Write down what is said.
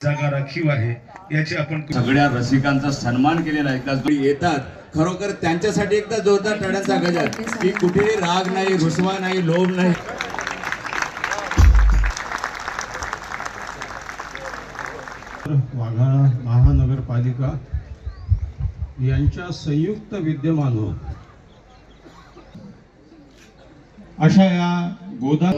जागा राखीव आहे याची आपण सगळ्या रसिकांचा सन्मान केलेला आहे. जो येतात खरोखर त्यांच्यासाठी एकदा जोरदार टाळ्यांचा गजर की कुठेही राग नाही, रुसवा नाही, लोभ नाही. वाघाळा महानगरपालिका यांच्या संयुक्त विद्यमानं अशा या गोदा